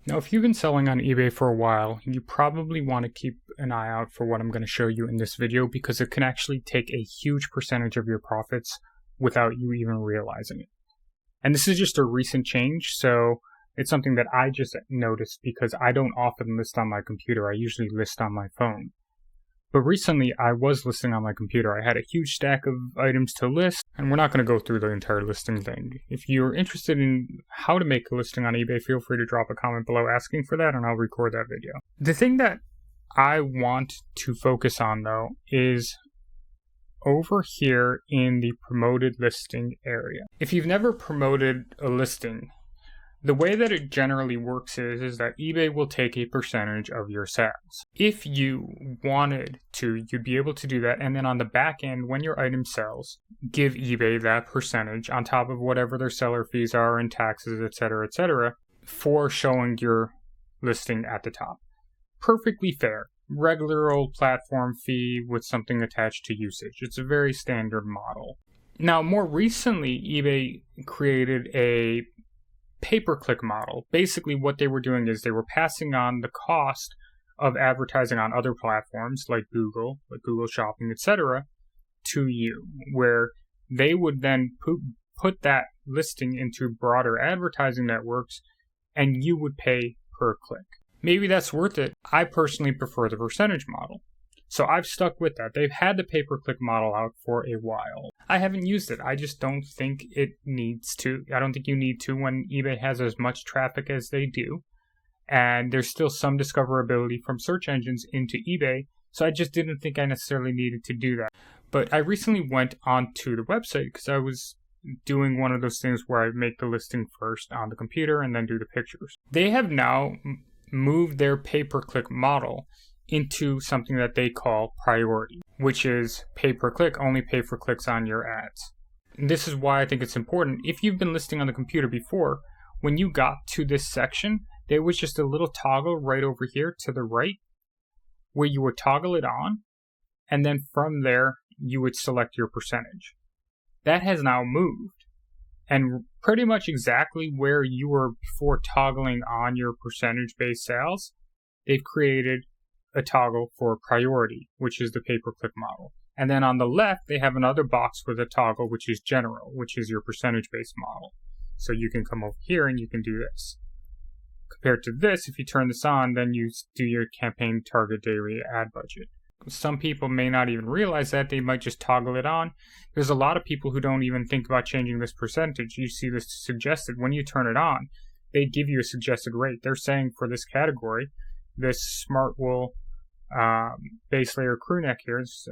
Now, if you've been selling on eBay for a while, you probably want to keep an eye out for what I'm going to show you in this video because it can actually take a huge percentage of your profits without you even realizing it. And this is just a recent change, so it's something that I just noticed because I don't often list on my computer. I usually list on my phone. But recently, I was listing on my computer. I had a huge stack of items to list, and we're not going to go through the entire listing thing. If you're interested in how to make a listing on eBay, feel free to drop a comment below asking for that, and I'll record that video. The thing that I want to focus on, though, is over here in the promoted listing area. If you've never promoted a listing, the way that it generally works is that eBay will take a percentage of your sales. If you wanted to, you'd be able to do that, and then on the back end, when your item sells, give eBay that percentage on top of whatever their seller fees are and taxes, etc., for showing your listing at the top. Perfectly fair. Regular old platform fee with something attached to usage. It's a very standard model. Now, more recently, eBay created a pay-per-click model. Basically, what they were doing is they were passing on the cost of advertising on other platforms like Google Shopping, etc., to you, where they would then put that listing into broader advertising networks, and you would pay per click. Maybe that's worth it. I personally prefer the percentage model. So I've stuck with that. They've had the pay-per-click model out for a while. I haven't used it. I just don't think it needs to. I don't think you need to when eBay has as much traffic as they do. And there's still some discoverability from search engines into eBay. So I just didn't think I necessarily needed to do that. But I recently went onto the website because I was doing one of those things where I make the listing first on the computer and then do the pictures. They have now moved their pay-per-click model into something that they call priority, which is pay-per-click, only pay for clicks on your ads. And this is why I think it's important. If you've been listing on the computer before, when you got to this section, there was just a little toggle right over here to the right where you would toggle it on, and then from there, you would select your percentage. That has now moved, and pretty much exactly where you were before toggling on your percentage-based sales, they've created a toggle for priority, which is the pay-per-click model. And then on the left, they have another box with a toggle, which is general, which is your percentage-based model. So you can come over here and you can do this. Compared to this, if you turn this on, then you do your campaign target daily ad budget. Some people may not even realize that. They might just toggle it on. There's a lot of people who don't even think about changing this percentage. You see this suggested. When you turn it on, they give you a suggested rate. They're saying for this category, this smart wool base layer crew neck here is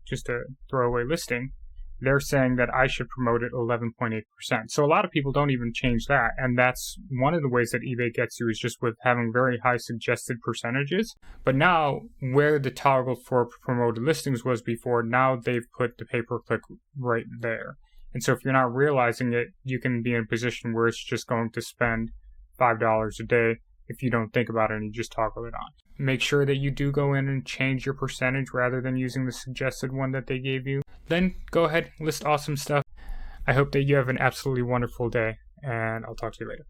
just a throwaway listing. They're saying that I should promote it 11.8%. So a lot of people don't even change that. And that's one of the ways that eBay gets you is just with having very high suggested percentages. But now where the toggle for promoted listings was before, now they've put the pay-per-click right there. And so if you're not realizing it, you can be in a position where it's just going to spend $5 a day if you don't think about it and you just toggle it on. Make sure that you do go in and change your percentage rather than using the suggested one that they gave you. Then go ahead, list awesome stuff. I hope that you have an absolutely wonderful day, and I'll talk to you later.